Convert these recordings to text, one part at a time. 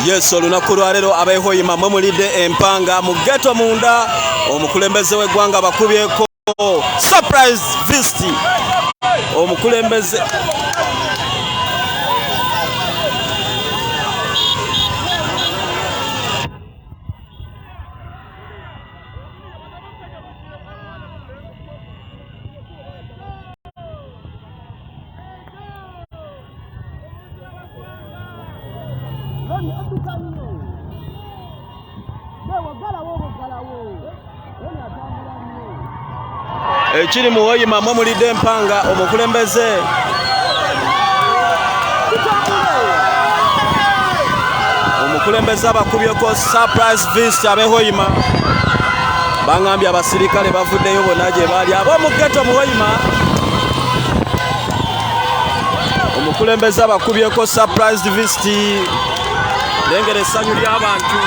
Yes, olunaku lwa leero abe Hoima mwe mulidde empanga mu ghetto munda omukulembeze w'eggwanga bakubyeko surprise visit omukulembeze ekiri mu Hoima mwe mulidde empanga omukulembeze abakubyeko surprise visit abe Hoima bangambye abasirikale bavuddeyo bonna gye baali ab'omu ghetto mu Hoima omukulembeze abakubyeko surprise visit lengera essanyu ly'abantu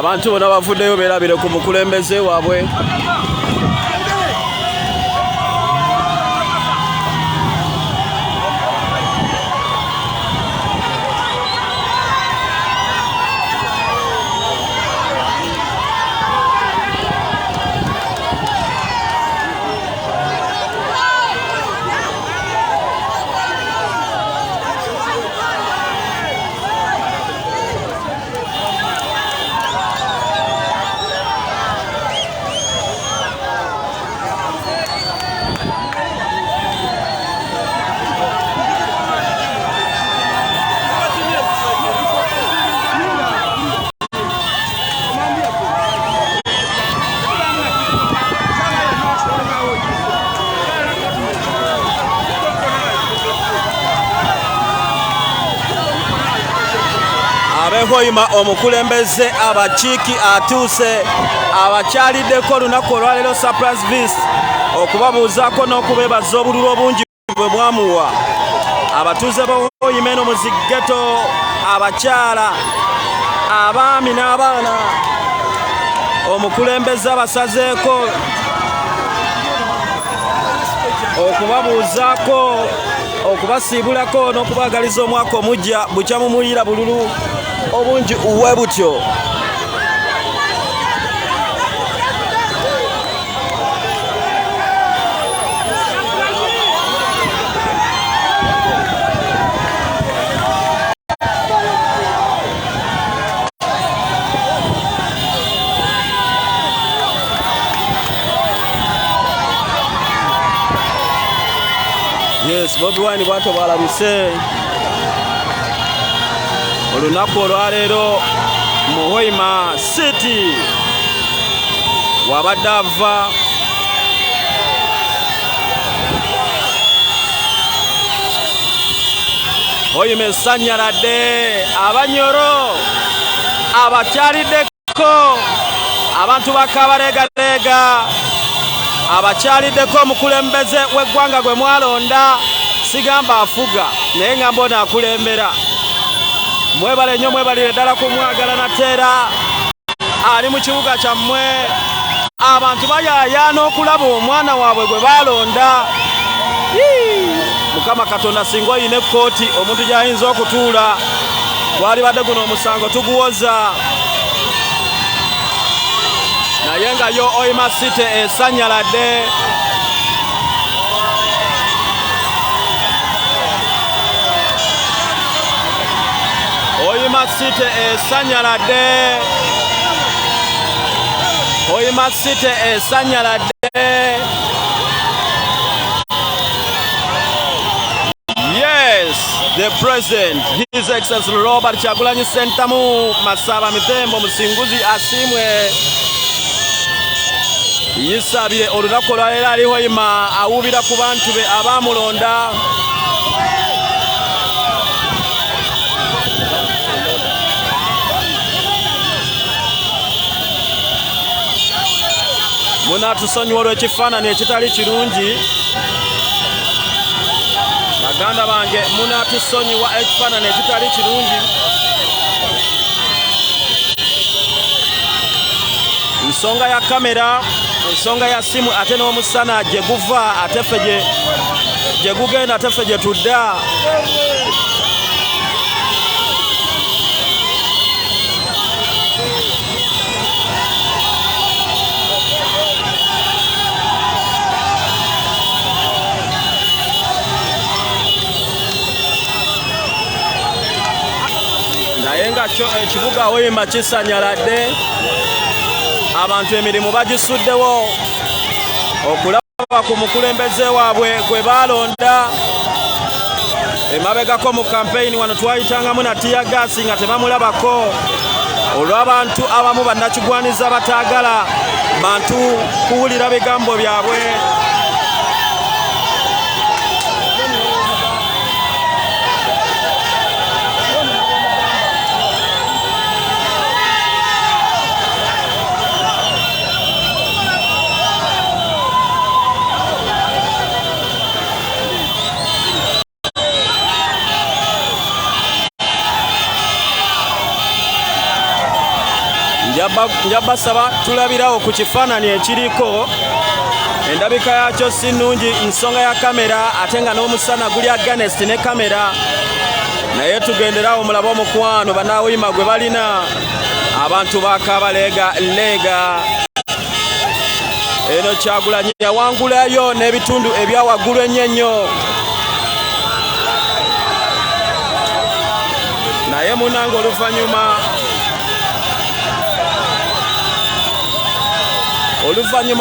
abantu bonna bavuddeyo beerabire ku mukulembeze waabwe Hoima omukulembeze abakiiki atuuse abakyaliddeko olunaku olwaleero surprise visit okubabuuzaako n'okubeebaza obululu obungi bwe bwamuwa abatuuze ba Hoima eno mu ghetto abakyala abaami n'abaana omukulembeze abasazeeko okubabuuzaako okubasiibulako n'okubaagaliza omwaka omujja bukya mumuyira bululu obungi uwe butyo Yes, Bobi Wine bwato bwalabise olunaku olwaleero mu Hoima City wabadde ava Hoima esanyaladde abanyoro abakyaliddeko abantu bakabaleegalega abakyaliddeko omukulembeze w'eggwanga gwe mwalonda sigamba afuga naye nga mbona akulembera mwebale nnyo mwebalire ddala ku mwagala nateera ali mu kibuga kyammwe abantu bayayaana okulaba omwana waabwe gwe balonda mukama katonda singa oyina ekkooti omuntu gy'ayinza okutuula gwalibadde guno omusango tuguwoza naye nga yo Hoima City esanyaladde Hoima City esanyaladde Hoima City esanyaladde Yes, the the President, His Excellency Robert Kyagulanyi Ssentamu Masaba Mitembo Musinguzi asimwe yisabire olunaku olwaleero ali Hoima awuubira ku bantu be abamulonda. Munatusonyiwa olw'ekifaananyi ekitali kirungi. Baganda bange munatusonyiwa ekifaananyi ekitali kirungi. Ensonga ya kamera, ensonga ya simu ate n'omusana gye guva ate ffe gye gugenda ate ffe gye tudda. Naye nga ekibuga Hoima kisanyaladde, abantu emirimu bagisuddewo okulaba ku mukulembeze waabwe gwe balonda. Emabegako mu kampeyini wano twayitangamu na tiyagasi nga tebamulabako olw'abantu abamu bannakigwaniza bataagala bantu kuwulira bigambo byabwe. Njabasaba tulabirawo ku kifaananyi ekiriko endabika yakyo si nnungi, ensonga ya kamera ate nga n'omusana guli against ne kamera. Naye tugenderawo mulabe omukwano bannahoima gwe balina abantu bakabaleega leega. Eno Kyagulanyi yawangulayo n'ebitundu ebya waggulu ennyo. Naye munange oluvannyuma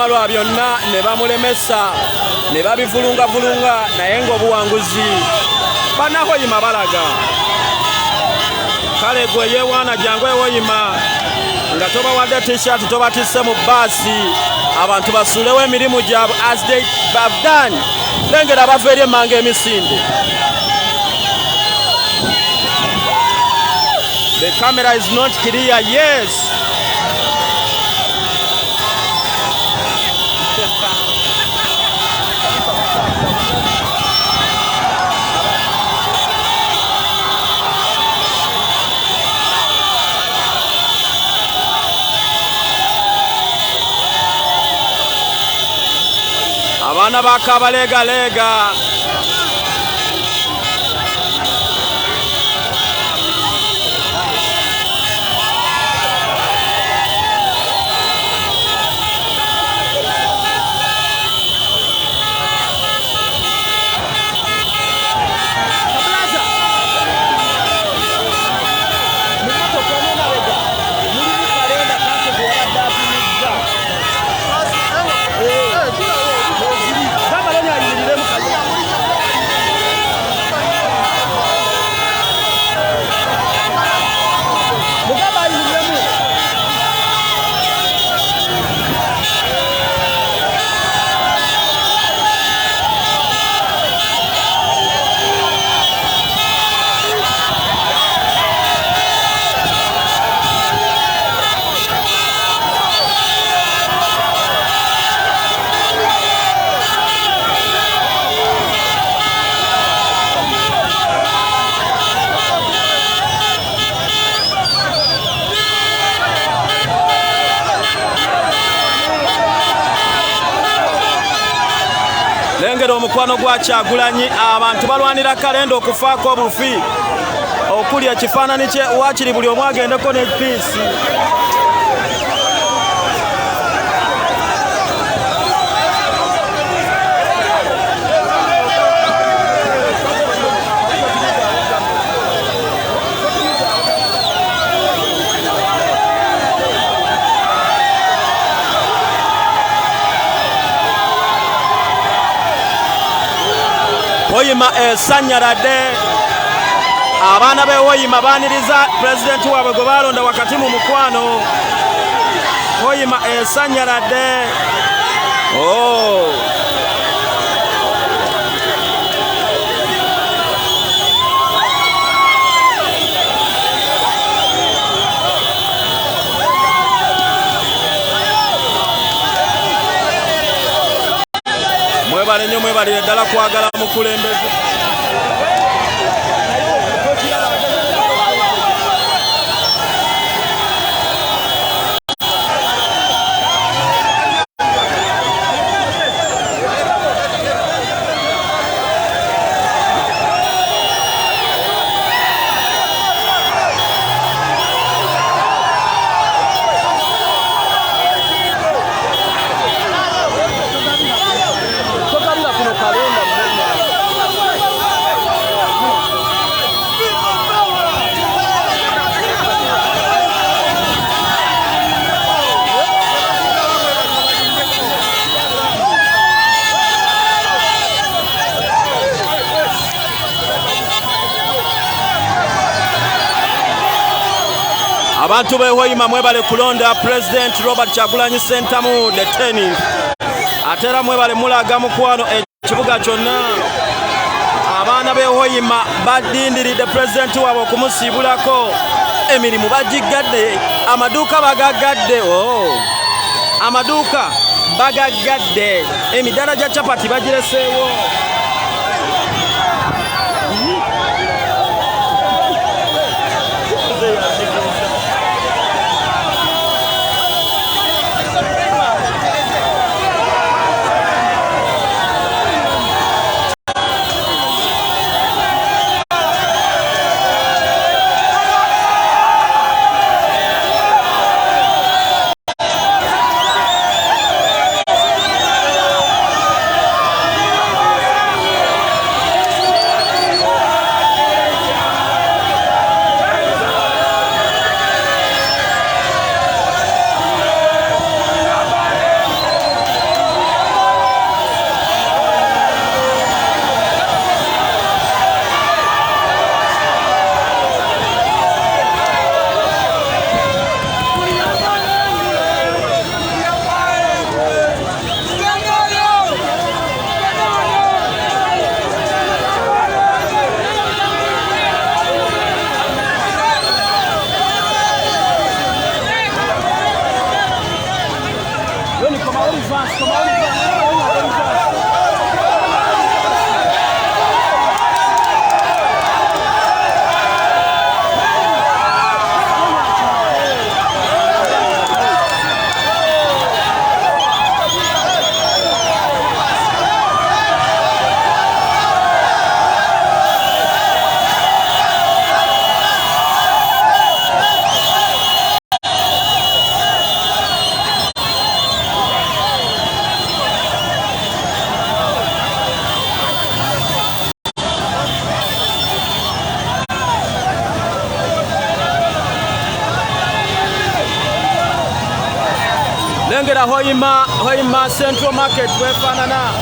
lwa byonna ne bamulemesa ne babivulungavulunga, naye ng'obuwanguzi bannahoima balaga. Kale gwe yeewaana jangu ehoima nga tobawadde t-shirt tobatisse mu baasi abantu basuulewo emirimu gyabwe as they have done. Lengera bava eri emmanga emisinde. The camera is not clear, yes. Abaana bakabaleega. Lengera omukwano gwa Kyagulanyi, abantu balwanira kalenda okufaako obufi okuli ekifaananyi kye wakiri buli omu agendeko n'epiisi. Hoima esanyaladde abaana be Hoima baaniriza pulezidenti waabwe gwe balonda wakati mu mukwano. Hoima esanyaladde. Mwebale nnyo, mwebalire ddala kwagala mukulembeze. Abantu be Hoima mwebale kulonda President Robert Kyagulanyi Ssentamu the 10th. Atera mwebale mulaga mukwano ekibuga kyonna. Abaana be Hoima badindiridde President waabwe okumusiibulako. Emirimu bagigadde, amaduuka bagagadde. Amaduuka bagagadde, emidaala gya capati bagireseewo. Lengera Hoima Central Market wefanana.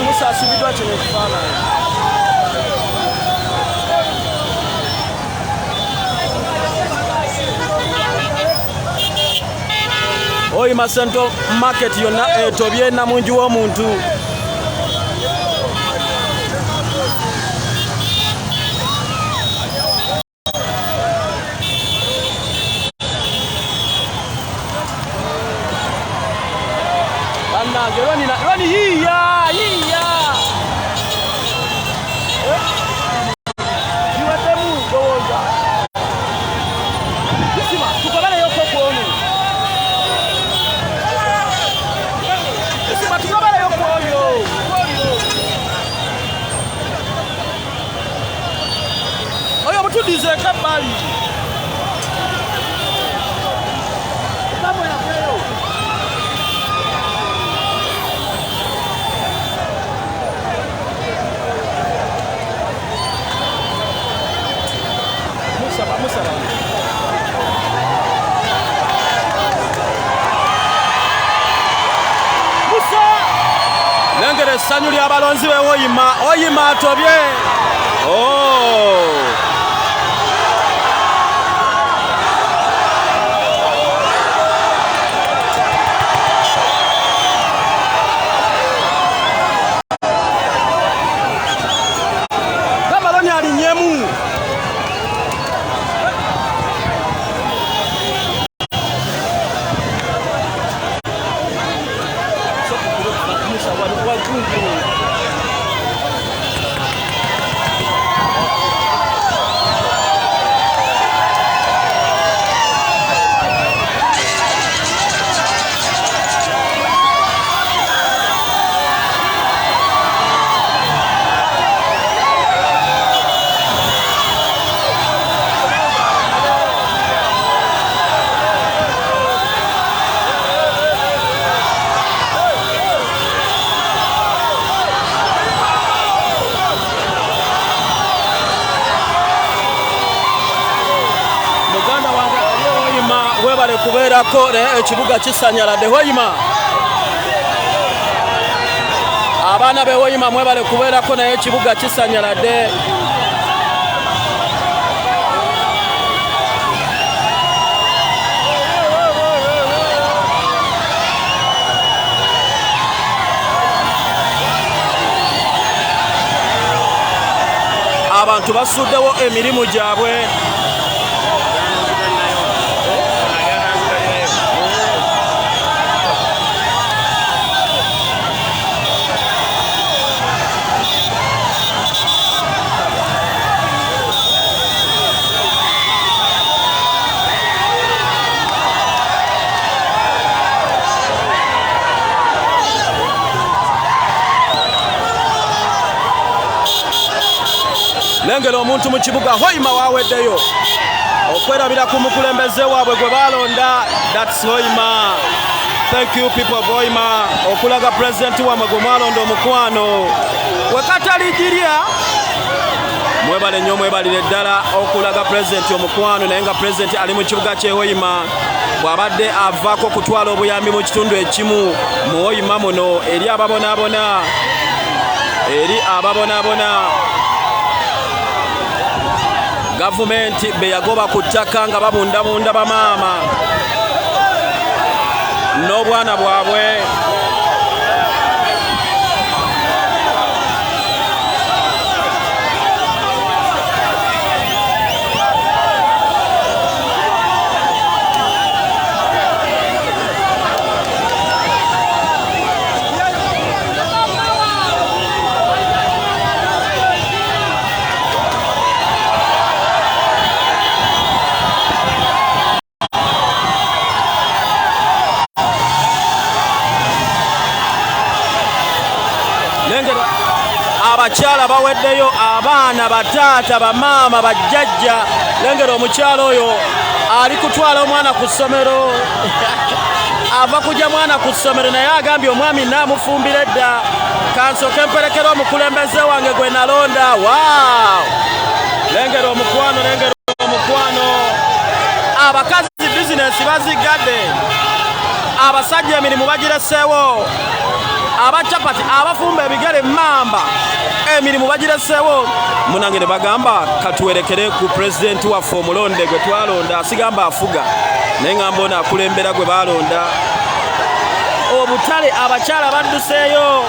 Musa subidwa kino kufana. Hoima Central Market yonna etobye namunju w'omuntu. Rani hiya. Jiwatemu goza. Sima tukabale yoko kuonu. Sima tukabale yoko yo. Oyo mutudize kabali. Lengere essanyu ly'abalonzi be Hoima atobye. Oh. Gabaloni alinyemu. Webale kubeerako ekibuga kisanyaladde Hoima. Abaana be Hoima mwebale kubeerako naye ekibuga kisanyaladde. Abantu basuddewo emirimu gyabwe. Lengera omuntu mu kibuga Hoima waweddeyo okwerabira ku mukulembeze waabwe gwe balonda. That's Hoima. Thank you people of Hoima okulaga president wamwe gwe mwalonda omukwano wekatalijirya. Mwebale nnyo mwebalire ddala okulaga president omukwano naye nga president ali mu kibuga kye Hoima bw'abadde avaako kutwala obuyambi mu kitundu ekimu mu Hoima muno eri ababonaabona gavumenti be yagoba ku ttaka nga babundabunda bamaama n'obwana bwabwe. Abakyala baweddeyo, abaana, bataata, bamaama, bajjajja. Lengera omukyala oyo ali kutwala omwana ku ssomero ava kujja mwana ku ssomero naye agambye omwami naamufumbira edda kansooke mperekera omukulembeze wange gwe nalonda. Waaw! Lengera omukwano. Abakazi bizinesi bazigadde, abasajja emirimu bagireseewo, abacapati abafumba ebigere mamba emirimu bagireseewo. Munange ne bagamba katuwerekere ku pulezidenti waffe omulonde gwe twalonda asigamba afuga naye nga mbona akulembera gwe balonda. Obutale abakyala badduseeyo,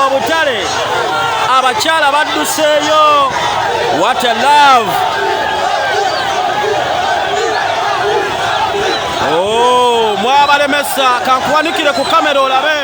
obutale abakyala badduseeyo. What a love! Oh, mwabalemesa kankuwanikire ku kamera olabe.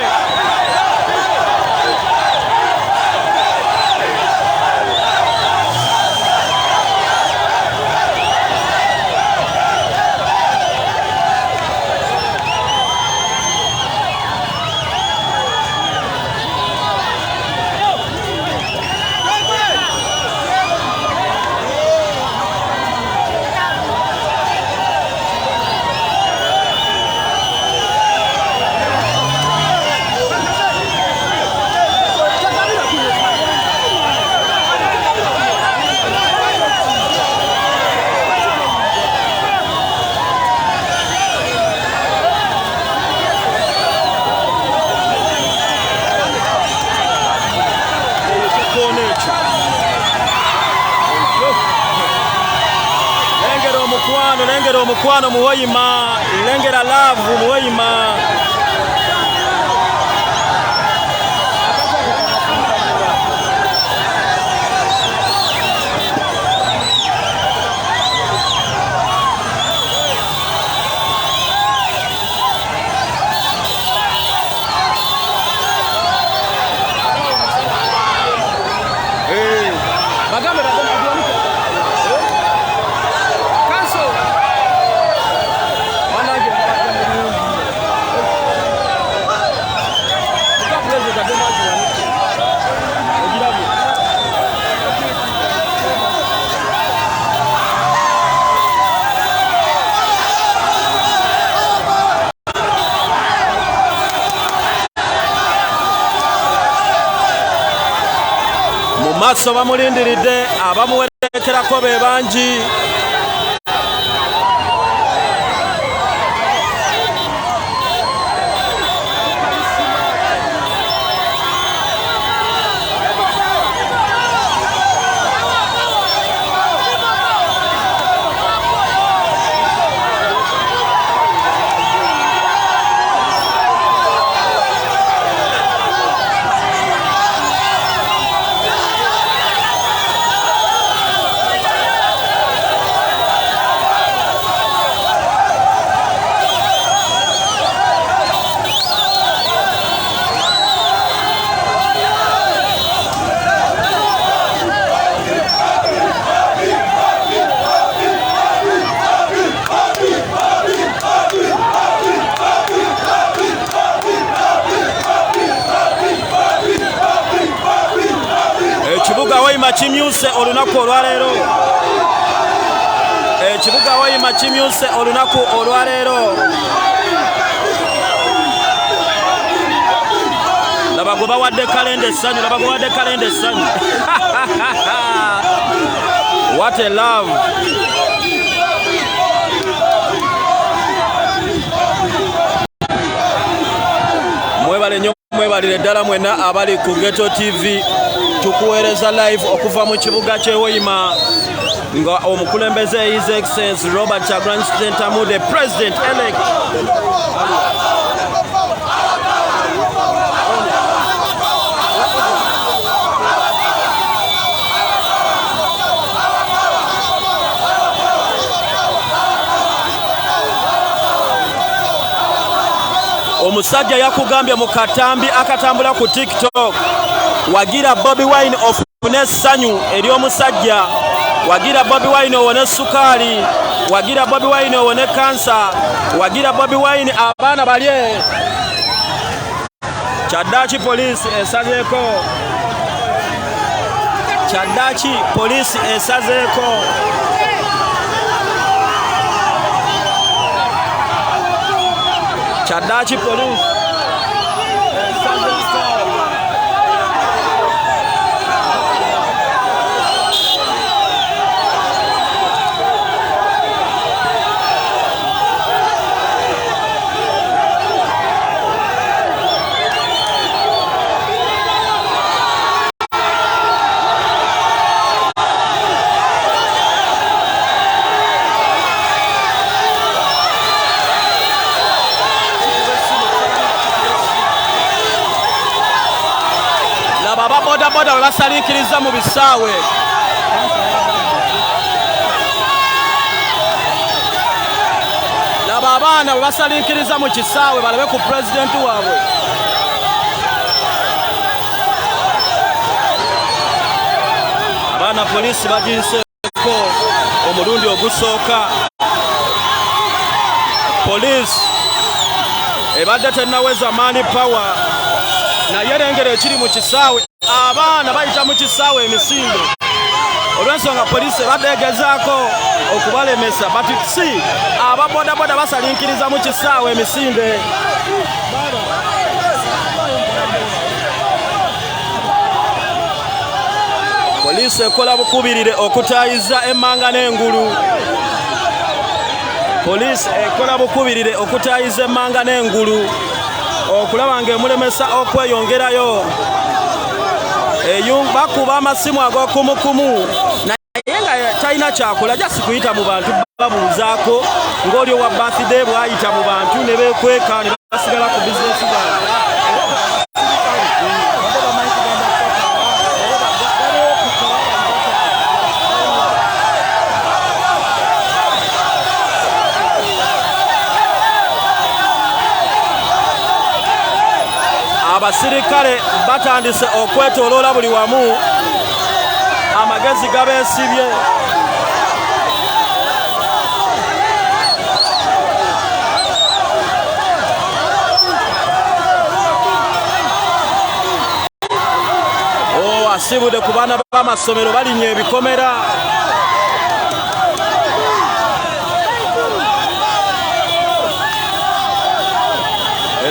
omukwano mu Hoima, lengera love mu Hoima. Maso bamulindiridde abamuwerekerako be bangi. Hoima kimyuse olunaku olwaleero. Ekibuga Hoima kimyuse olunaku olwaleero. Laba gwe bawadde kalenda essanyu, laba gwe bawadde kalenda essanyu. What a love. Mwebale nnyo, mwebalire ddala mwenna abali ku Ghetto TV. Tukuweereza live okuva mu kibuga ky'e Hoima nga omukulembeze His Excellency Robert Kyagulanyi Ssentamu, the president elect. Omusajja yakugambye mu katambi akatambula ku TikTok, wagira Bobi Wine ofune essanyu eri omusajja, wagira Bobi Wine owone sukaali, wagira Bobi Wine owone kansa, wagira Bobi Wine abaana balye. Kyaddaaki poliisi esazeeko, Kyaddaaki poliisi esazeeko. Kyaddaaki poliisi esazeeko. Boda basaliikiriza mu bisaawe. Laba abaana basaliikiriza mu kisaawe balabe ku pulezidenti waabwe. Abaana poliisi bagiseeko omulundi ogusooka. Poliisi ebadde tennaweza maani power naye erengero ekiri mu kisaawe. Abaana bayita mu kisaawe emisinde. Olw'ensonga poliisi badegezaako okubalemesa, but si ababodaboda basalinkiriza mu kisaawe emisinde. Poliisi ekola bukubirire okutaayiza emmanga n'engulu. Poliisi ekola bukubirire okutaayiza emmanga n'engulu okulaba ng'emulemesa okweyongerayo. Bakuba amasimu ag'okumukumu naye nga talina kyakola just kuyita mu bantu babuuzaako ng'oli owa birthday bw'ayita mu bantu ne beekweka ne basigala ku bizinesi baabwe. Abasirikale batandise okwetooloola buli wamu, amagezi gabeesibye. Asibudde ku baana b'amasomero balinnya ebikomera.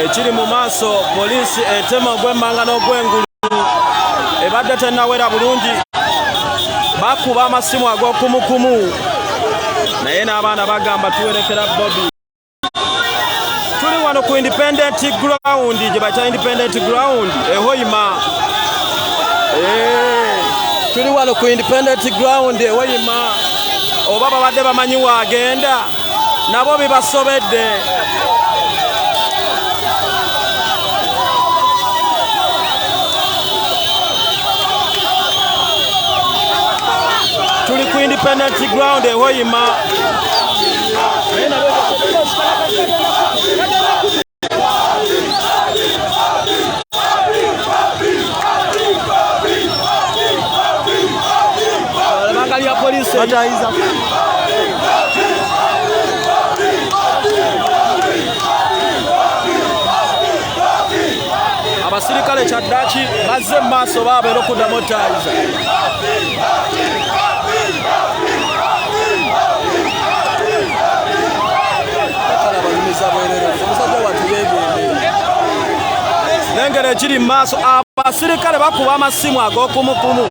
Ekiri mu maaso poliisi etema ogw'emmanga n'ogw'engulu ebadde tennawera bulungi, bakuba amasimu ag'okumukumu naye n'abaana bagamba tuwerekera Bobi. Tuli wano ku Independent Ground, gye bakya Independent Ground e Hoima. Tuli wano ku Independent Ground e Hoima. Oba babadde bamanyi waagenda nabo bibasobedde. Tuli ku Independent Ground e Hoima. Bangalia polisi bataiza. Abasirikale kyaddaaki bazze mu maaso babeera okuddamu taiza. Nengere ekiri mu maaso abasirikale bakuba amasimu ag'okumukumu.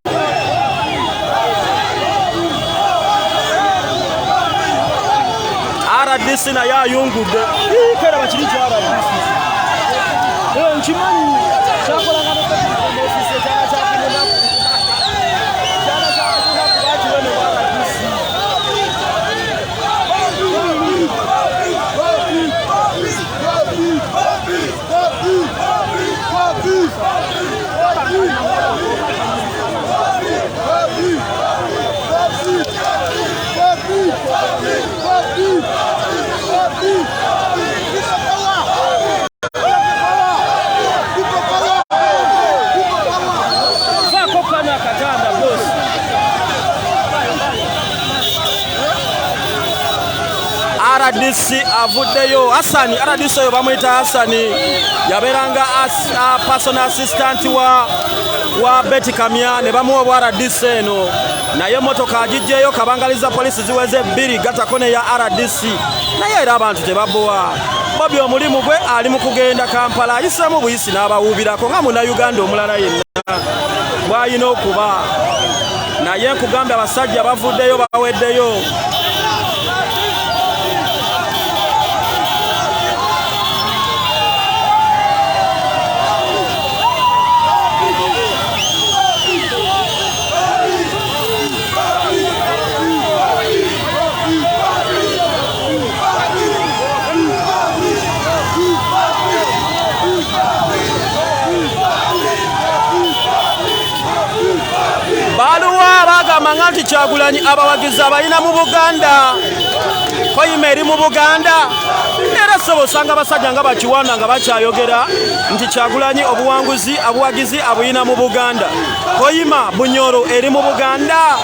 RDC naye ayungudde. Kera bakiri kya RDC. Nkimanyi kyakolanga n'ofisi ekyana kyakumunako. Ekyana kyakumunako bakiwene mu RDC. RDC avuddeyo. Hasani, RDC oyo bamuyita Hasani, yabeeranga personal assistant wa Betty Kamya, ne bamuwa obwa RDC eno, naye emmotoka agijjeyo kabangaliza polisi ziweze 2 gatako ne ya RDC, naye era abantu tebabowa. Bobi omulimu gwe ali mu kugenda Kampala, ayisemu buyisi n'abawuubirako nga munnayuganda omulala yenna bw'ayina okuba, naye nkugambye abasajja bavuddeyo baweddeyo. Baluwa bagamba nti Kyagulanyi abawagizi abalina mu Buganda, Hoima eri mu Buganda, era sobo osanga basajja nga bakiwanda nga bakyayogera nti Kyagulanyi obuwagizi abuyina mu Buganda. Hoima Bunyoro eri mu Buganda.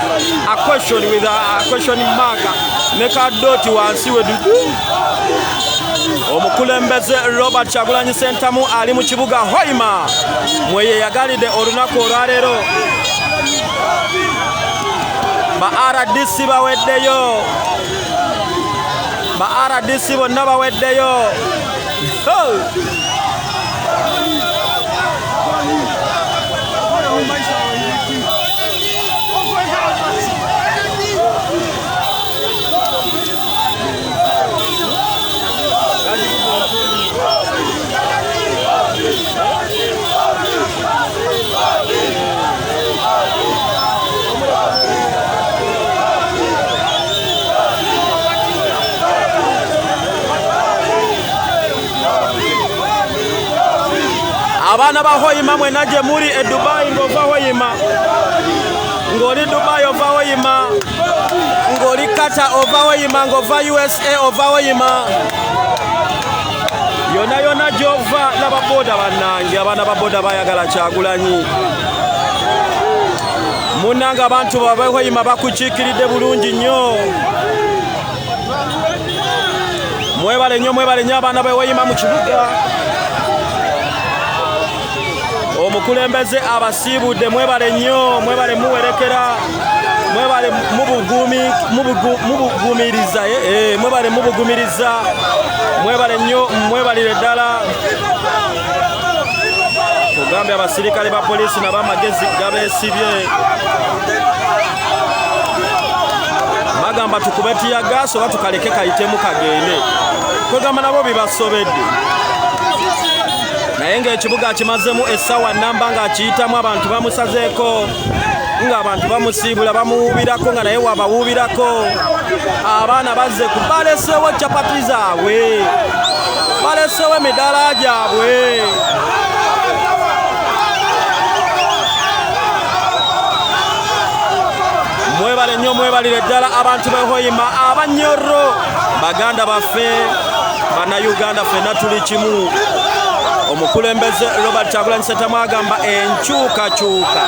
A question with a question mark ne kadoti wansi wedu. Omukulembeze Robert Kyagulanyi Ssentamu ali mu kibuga Hoima mweye yagalide olunaku olwaleero. Ba RDC baweddeyo, ba RDC bonna baweddeyo. Abaana ba Hoima mwena gye muli e Dubai ng'ova Hoima, ng'oli Dubai ova Hoima, ng'oli Qatar ova Hoima, ng'ova USA ova Hoima. Yona yona gy'ova n'ababoda bannange, abaana ba boda bayagala Kyagulanyi. Munnange abantu ba Hoima bakukiikiridde bulungi nnyo. Mwebale nnyo abaana ba Hoima mu kibuga. Omukulembeze abasiibudde, mwebale nnyo, mwebale muwerekera, mwebale mubugumiriza, mwebale mubugumiriza, mwebale nnyo, mwebalire ddala. Kugambye abasirikale ba poliisi n'abamagezi gabeesibye. Bagamba tukube tiyagaasi oba tukaleke kayitemu kagende. Kwegamba nabo bibasobedde. Naye ng'ekibuga kimazemu essaawa nnamba ng'akiyitamu abantu bamusazeeko, ng'abantu bamusiibula bamuwuubirako nga naye wabawuubirako. Abaana bazze ku baleseewo capati zaabwe, baleseewo emidaala gyabwe. Mwebale nnyo, mwebalire ddala abantu be Hoima, Abanyoro, baganda baffe, bannayuganda ffenna tuli kimu. Omukulembeze Robert Kyagulanyi Ssentamu agamba enkyukakyuka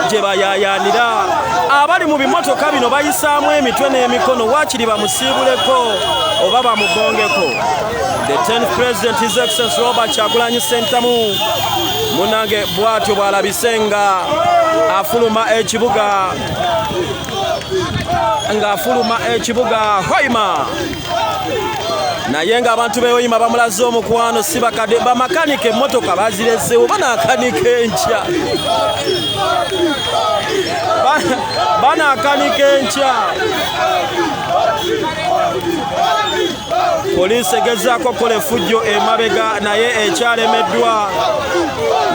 gye bayayaanira. Abali mu bimotoka bino bayisaamu emitwe n'emikono, waakiri bamusiibuleko oba bamugongeko. The 10th President His Excellency Robert Kyagulanyi Ssentamu munnange bw'atyo bw'alabise nga afuluma ekibuga Hoima. Naye ng'abantu be Hoima bamulaze omukwano si bakadde, bamakanike emmotoka bazireseewo, banakanika enkya, banakanika enkya. Poliisi egezaako okukola effujjo emabega naye ekyalemeddwa.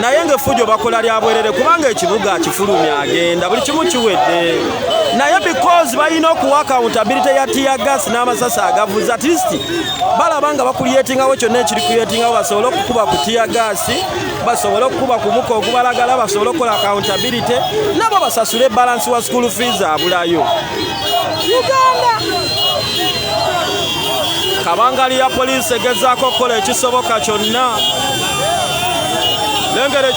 Naye ng'effujjo bakola lya bwerere kubanga ekibuga kifulumya agenda, buli kimu kiwedde. Naye because balina okuwa accountability ya tear gas n'amasasi agavuza, at least balaba nga bakuliyetingawo kyonna ekiri kuyetingawo, basobole okukuba ku tear gas, basobole okukuba ku muka ogubalagala, basobole okukola accountability, nabo basasule balance wa school fees abulayo. Uganda kabangali ya poliisi egezaako okukola ekisoboka kyonna. Lengere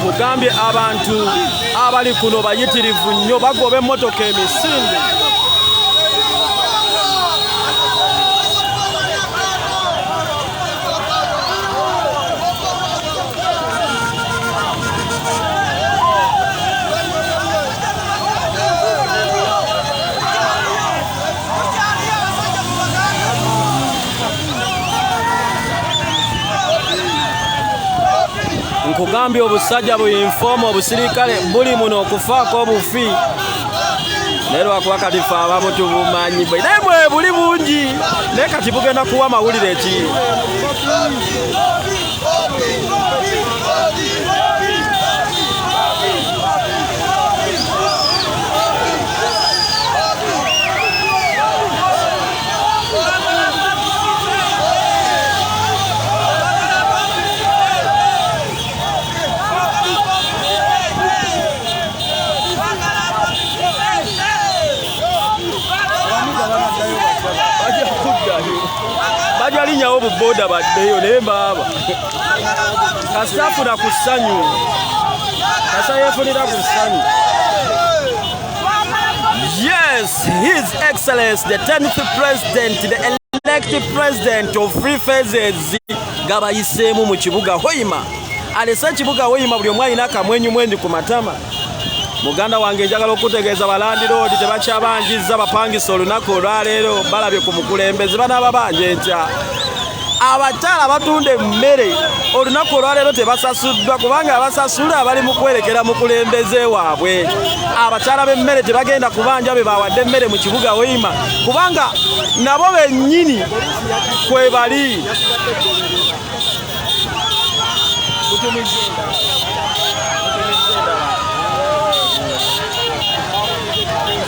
mugambye abantu abali kuno bayitirivu nnyo, bagoba emmotoka emisinde. Nkugambye obusajja buyinfoomu obusirikale buli muno okufaako obufi. Naye lwakuba kati ffe abamu tubumanyi, naye mwe buli bungi, naye kati bugenda kuwa mawulire ki? Bajalinyawo bubbo boda baddeyo naye mbaaba kasita afuna ku ssanyu kasa yeefunira ku ssanyu. Yes, His Excellency, the 10th President, the elected President of Free Phases, gabayiseemu mu kibuga Hoima. Alese kibuga Hoima buli omu alina akamwenyumwenyu ku matama. Muganda wange njagala okutegeeza balandiroodi tebakyabanjizza bapangisa olunaku olwaleero balabye ku mukulembeze banaaba banja enkya. Abakyala batunda emmere olunaku olwaleero tebasasuddwa kubanga abasasula bali mu kwerekera mukulembeze waabwe. Abakyala b'emmere tebagenda kubanja be bawadde emmere mu kibuga Hoima kubanga nabo bennyini kwe bali.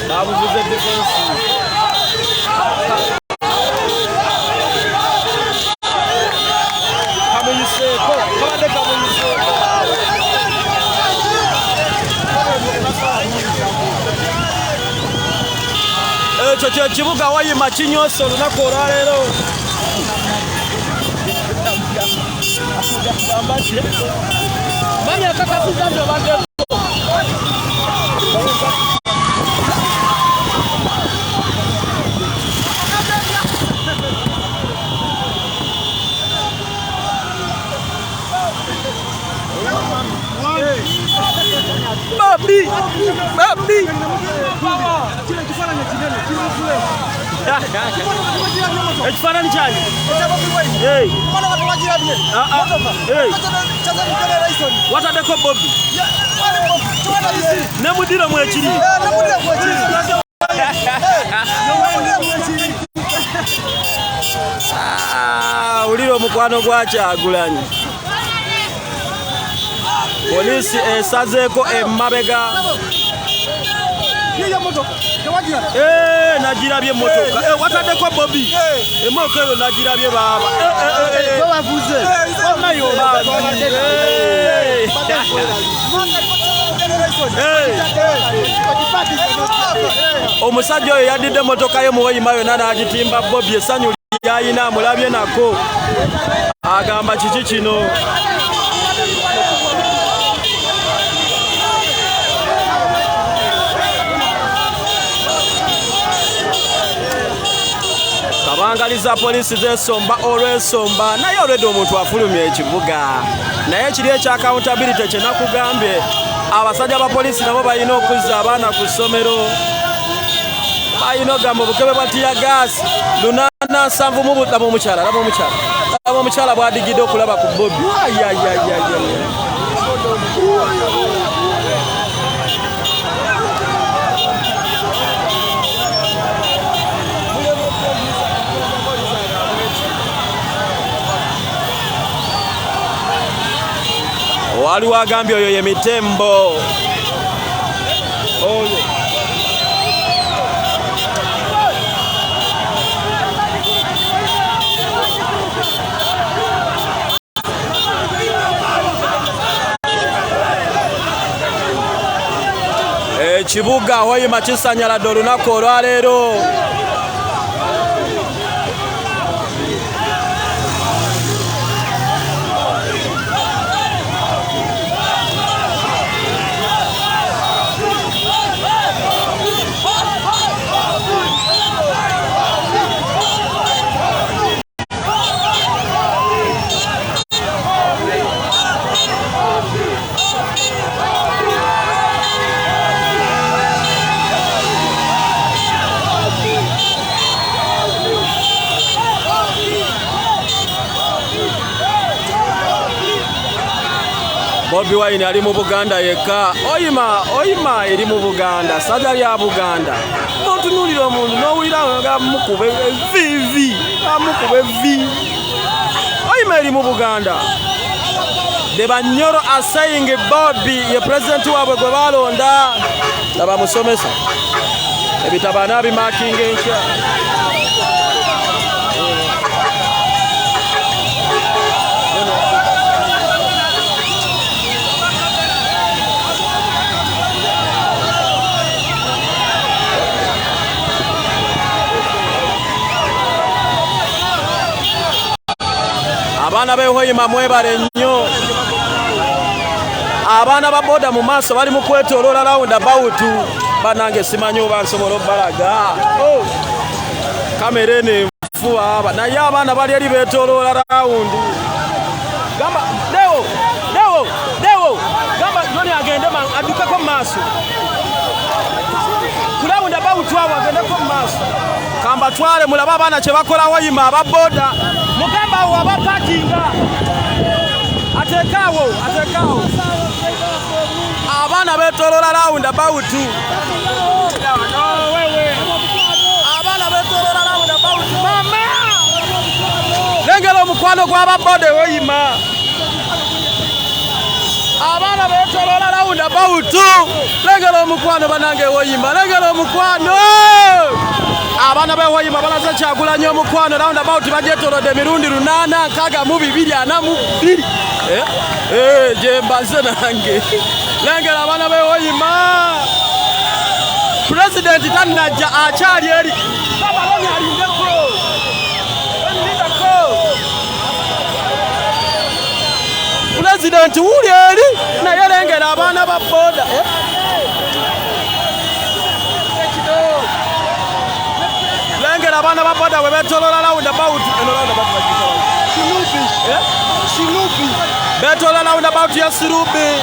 Babuvuze defensi. Ekyo kye kibuga Hoima kinyoose olunaku olwaleero. Bobi. Ekifaananyi kyange wataddeko Bobi ne mudiro mwekiri ulira omukwano gwa Kyagulanyi. Poliisi esazeeko emabega. Nagirabye emmotoka wataddeko Bobi emmotoka eyo nagirabye baaba omusajja oyo yaddidde emmotoka ye mu Hoima yonna n'agitimba Bobi essanyu lyayina amulabye nako agamba kiki kino. Kabangaliza poliisi z'Ensomba olw'Ensomba naye olwedde omuntu afulumya ekibuga naye kiri ekya accountability kye nakugambye. Abasajja ba poliisi nabo balina okuzza abaana ku ssomero, balina ogamba obukebe bwa tiyagaasi 870 laba omukyala bw'adigidde okulaba ku Bobi. Waliwo agambye oyo ye Mitembo oyo. Ekibuga Hoima kisanyaladde olunaku olwaleero. Bobi Wine ali mu Buganda yekka. Hoima eri mu Buganda, saza lya Buganda. Notunulira omuntu n'owulira nga mukube vivi, amukube vi. Hoima eri mu Buganda. The Banyoro are saying Bobi ye president waabwe gwe balonda. Laba musomesa. Ebitaba bimakinga enkya. Abaana be Hoima mwebale nnyo. Abaana ba boda mu maaso bali mu kwetoloola round about. Banange simanyi oba nsobola obbalaga. Kamera eno enfuwa naye abaana bali eri beetoloola round. Gamba Dewo gamba Joni agende addukeko mu maaso. Ku round about awo agendeko mu maaso. Kamba twale mulaba abaana kye bakola Hoima aba boda. Mugamba awo aba parkinga. Ateekaawo. Abaana beetoloola round about. Abaana beetoloola round about. Mama! Lengera omukwano gw'aba boda Hoima. Abaana beetoloola round about. Lengera omukwano banange Hoima. Lengera omukwano. Abaana be Hoima balaze Kyagulanyi omukwano round about bagyetolodde emirundi 8 62 je mbaze nange. Lengera abaana be Hoima. President tannajja akyali eri. Babalonye alindeko. President wuli eri naye lengera abaana ba boda. Lengera abaana ba boda we beetoloola round about. Sinubi. Beetoloola round about ya Sirubi.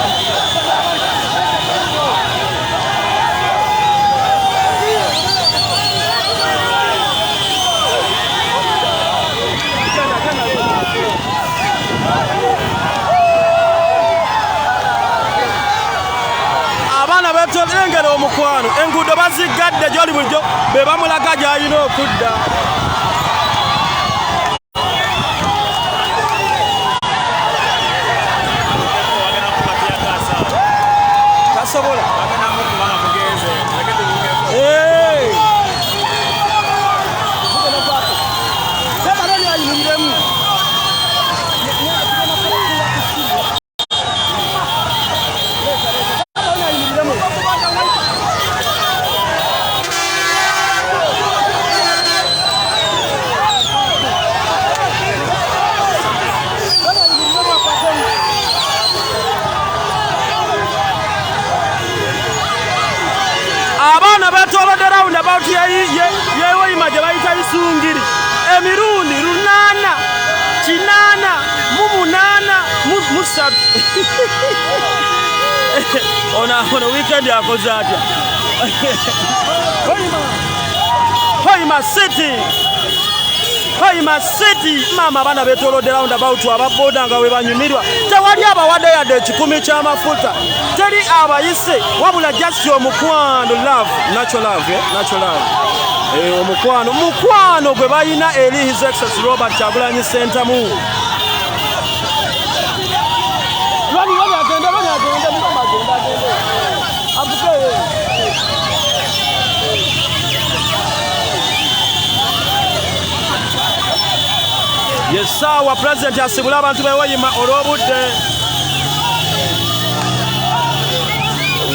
Abaana beetolengera omukwano. Enguudo bazigadde gy'oli bulijjo be bamulaga gy'alina okudda. Tasobola. Abaana beetolodde round about ye Hoima gye bayita Isungiri. Emirundi 8 8 Ono weekend yakoze atya. Hoima City. Mama abaana beetolodde round about ababoda nga we banyumirwa. Tewali abawadde yadde ekikumi ky'amafuta. Teri abayise wabula just omukwano love. Natural love. Omukwano gwe balina eri His Excellency Robert Kyagulanyi Ssentamu. Yesaawa President asibula abantu be Hoima olw'obudde.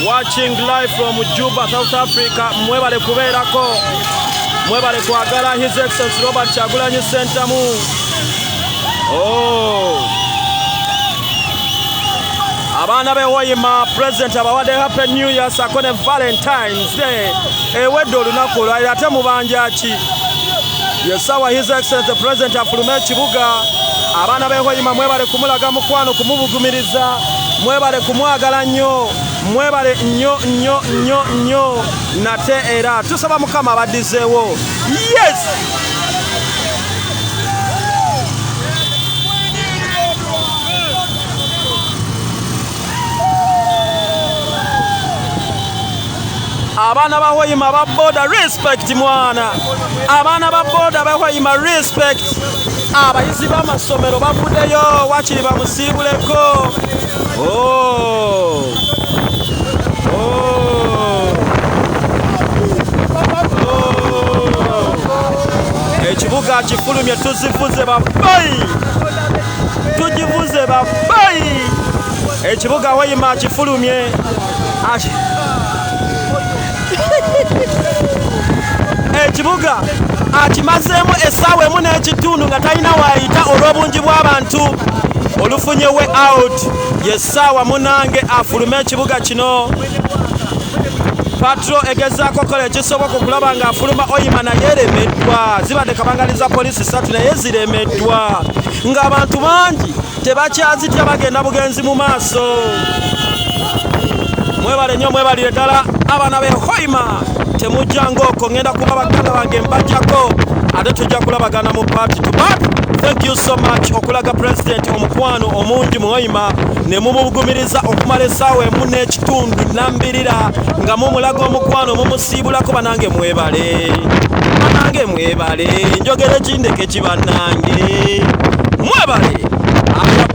Watching live from Juba, South Africa. Mwebale kubeerako. Mwebale kwagala His Excellency Robert Kyagulanyi Ssentamu. Abaana be Hoima President abawadde Happy New Year sakone Valentine's Day. Ewedde olunaku olwaliro ate mubanja ki? Yesaawa His Excellency President afulume ekibuga. Abaana be Hoima mwebale kumulaga mukwano kumubugumiriza. Mwebale kumwagala nnyo. Mwebale nnyo nate era tusaba Mukama abaddizeewo. Yes! Abaana ba Hoima ba boda respect mwana. Abaana ba boda ba Hoima respect. Abayizi b'amasomero bavuddeyo wakiri bamusiibuleko. Ekibuga kifulumye tuzivuze babayi. Tugivuze babayi. Ekibuga Hoima kifulumye. ekibuga akimazeemu essaawa emu n'ekitundu nga talina waayita olw'obungi bw'abantu olufunye we out yessaawa munange afulume ekibuga kino. Patro egezaako kola ekisoboka okulaba nga afuluma Hoima naye eremeddwa. Zibadde kabangaliza polisi 3 naye ziremeddwa ng'abantu bangi tebakyazitya bagenda bugenzi mu maaso. Mwebale nnyo mwebalire ddala abaana be Hoima temujjango okwo ngenda kuba baganda bange mbajjako ate tujja kulabagana mu party to party. Thank you so much okulaga president omukwano omungi mu Hoima ne mumugumiriza okumala essaawa emu n'ekitundu nambirira nga mumulaga omukwano mumusiibulako. Banange mwebale, banange mwebale, njogere kindeke kibannange mwebale.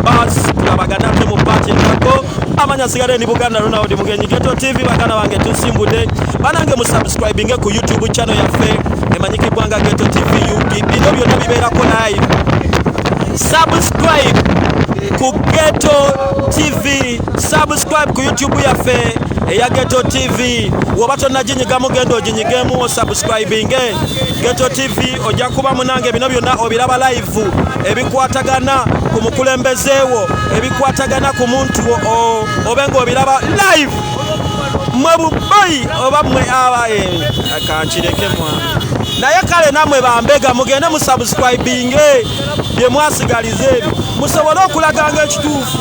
Bas kulabagana te mu party nako amanya sigale ni Buganda Ronald Mugenyi Ghetto TV. Bagana bange tusimbudde banange mu subscribing ku YouTube channel yaffe emanyikibwanga Ghetto TV bino byonna bibeerako live. Subscribe ku Ghetto TV, subscribe ku YouTube yaffe eya Ghetto TV. Woba tonnaginyiga mugendo oginyigemu subscribing Ghetto TV ojja kuba munange bino byonna obiraba live ebikwatagana ku mukulembezeewo ebikwatagana ku muntu obenga obiraba live mwe bubayi oba mwe abaye akankirekemwa naye kale namwe bambega mugende mu subscribing bye mwasigalize ebyo musobole okulaganga ekituufu.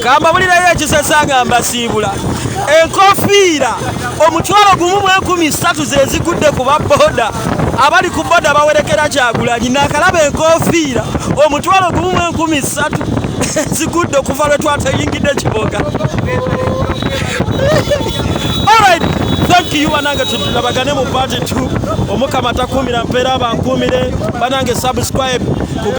Kamba bulireyo ekisesanga mbasiibula enkofiira omutwalo gumu mu 13 zezigudde ku baboda abali ku boda bawerekera Kyagulanyi nakalaba enkofiira omutwalo gumu mu 13 zigudde okuva lwe twateyingidde Kiboga. Alright, thank you banange tulabagane mu party 2 omukama takumira mpeera abankumire banange subscribe